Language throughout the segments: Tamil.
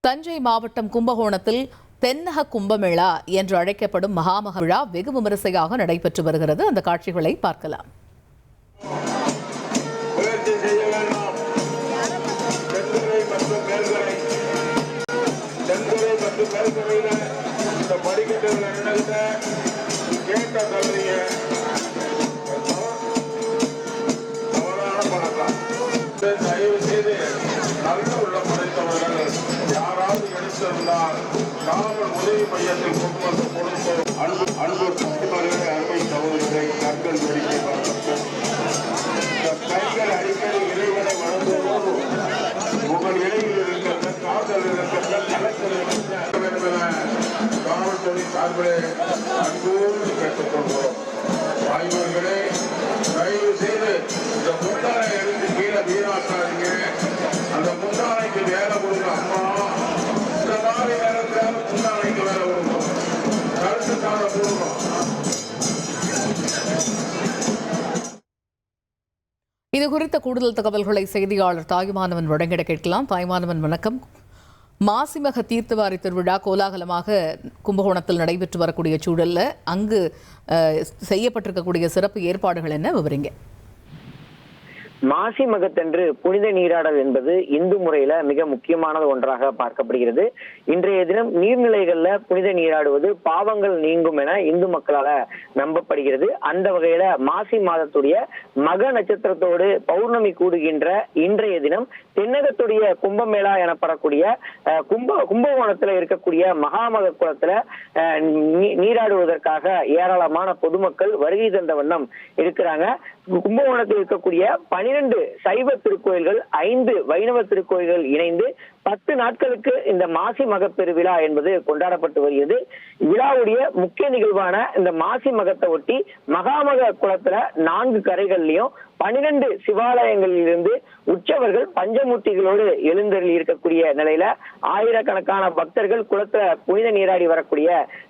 தஞ்சை மாவட்டம் கும்பகோணத்தில் தென்னக கும்பமேளா என்று அழைக்கப்படும் மகாமக விழா வெகு விமரிசையாக நடைபெற்று வருகிறது. அந்த காட்சிகளை பார்க்கலாம். காவல் உதவி மையத்தில் கொண்டு வந்து கொடுத்தோம். அன்பு சகோதரர்களே, அருமை சகோதரர்களை கற்கள் வெடிக்கை பார்க்கும் கைகள் அடிக்கடி இறைவனை வழங்குவோடு உங்கள் இடையில் இருக்கின்ற காதல் இருக்கின்ற கலக்கல் இருக்கின்ற காவல்துறை சார்பிலே அன்போடு கேட்டுக்கொள்கிறோம். ஆய்வர்களே, தயவு செய்து இந்த முந்தானை எடுத்து கீழே வீணாக்காதீங்க. அந்த முந்தானைக்கு வேலை கொடுங்க. அம்மா இந்த மாதிரி நேரத்தில் முந்தானைக்கு வேலை கொடுங்க. கருத்துக்காக கொடுங்க. இது குறித்த கூடுதல் தகவல்களை செய்தியாளர் தாயுமானவன் வழங்கிட கேட்கலாம். தாயுமானவன், வணக்கம். மாசிமக தீர்த்தவாரி திருவிழா கோலாகலமாக கும்பகோணத்தில் நடைபெற்று வரக்கூடிய சூழல்ல அங்கு செய்யப்பட்டிருக்கக்கூடிய சிறப்பு ஏற்பாடுகள் என்ன, விவரிங்க. மாசி மகத்தன்று புனித நீராடல் என்பது இந்து முறையில மிக முக்கியமானது ஒன்றாக பார்க்கப்படுகிறது. இன்றைய தினம் நீர்நிலைகள்ல புனித நீராடுவது பாவங்கள் நீங்கும் என இந்து மக்களால நம்பப்படுகிறது. அந்த வகையில மாசி மாதத்துடைய மக நட்சத்திரத்தோடு பௌர்ணமி கூடுகின்ற இன்றைய தினம் தென்னகத்துடைய கும்பமேளா எனப்படக்கூடிய கும்பகோணத்துல இருக்கக்கூடிய மகாமக குளத்துல நீராடுவதற்காக ஏராளமான பொதுமக்கள் வருகை தந்த வண்ணம் இருக்கிறாங்க. கும்பகோணத்தில் இருக்கக்கூடிய 12 சைவ திருக்கோயில்கள், 5 வைணவ திருக்கோயில்கள் இணைந்து 10 நாட்களுக்கு இந்த மாசி மக பெருவிழா என்பது கொண்டாடப்பட்டு வருகிறது. விழாவுடைய முக்கிய நிகழ்வான இந்த மாசி மகத்தை ஒட்டி மகாமக குளத்துல 4 கரைகள்லயும் 12 சிவாலயங்களிலிருந்து உற்சவர்கள் பஞ்சமூர்த்திகளோடு எழுந்தருளி இருக்கக்கூடிய நிலையில ஆயிரக்கணக்கான பக்தர்கள் குளத்துல புனித நீராடி வரக்கூடிய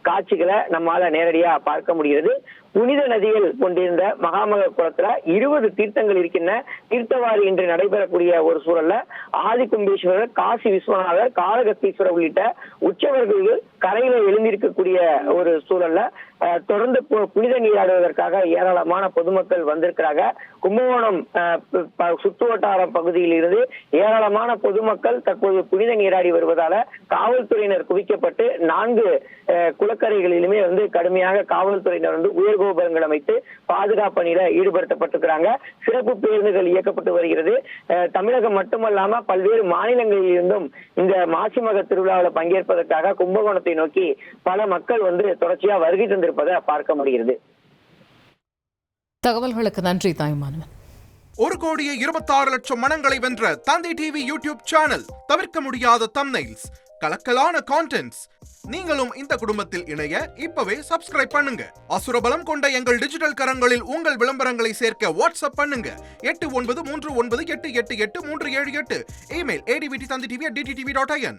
காட்சிகளை நம்மால நேரடியா பார்க்க முடிகிறது. புனித நதிகள் கொண்டிருந்த மகாமக குளத்துல 20 தீர்த்தங்கள் இருக்கின்ற தீர்த்தவாரி இன்று நடைபெறக்கூடிய ஒரு சூழல்ல ஆதிகும்பேஸ்வரர், காசி விஸ்வநாதர், காளகஸ்தீஸ்வரர் உள்ளிட்ட உற்சவர்கள் கரையில எழுந்திருக்கக்கூடிய ஒரு சூழல்ல தொடர்ந்து புனித நீராடுவதற்காக ஏராளமான பொதுமக்கள் வந்திருக்கிறாங்க. கும்பகோணம் சுற்றுவட்டார பகுதியில் இருந்து ஏராளமான பொதுமக்கள் தற்போது புனித நீராடி வருவதால காவல்துறையினர் குவிக்கப்பட்டு 4 குளக்கரைகளிலுமே கடுமையாக காவல்துறையினர் உயர்கோபுரங்கள் அமைத்து பாதுகாப்பு பணியில ஈடுபடுத்தப்பட்டிருக்கிறாங்க. சிறப்பு பேருந்துகள் இயக்கப்பட்டு வருகிறது. தமிழகம் மட்டுமல்லாம பல்வேறு மாநிலங்களில் இருந்தும் இந்த மாசிமக திருவிழாவில் பங்கேற்பதற்காக கும்பகோணத்தை நோக்கி பல மக்கள் தொடர்ச்சியா வருகை தந்திருப்பதை பார்க்க முடிகிறது. தகவல்களுக்கு நன்றி தாய்மானவன். 1,26,00,000 மனங்களை வென்ற தந்தை டிவி யூடியூப் சேனல். தவிர்க்க முடியாத தம்ப்நெயில்ஸ், கலக்கலான கான்டென்ட்ஸ். நீங்களும் இந்த குடும்பத்தில் இணைய இப்பவே சப்ஸ்கிரைப் பண்ணுங்க. அசுரபலம் கொண்ட எங்கள் டிஜிட்டல் கரங்களில் உங்கள் விளம்பரங்களை சேர்க்க வாட்ஸ்அப் பண்ணுங்க. 893988883778. Email advttv@dttv.in.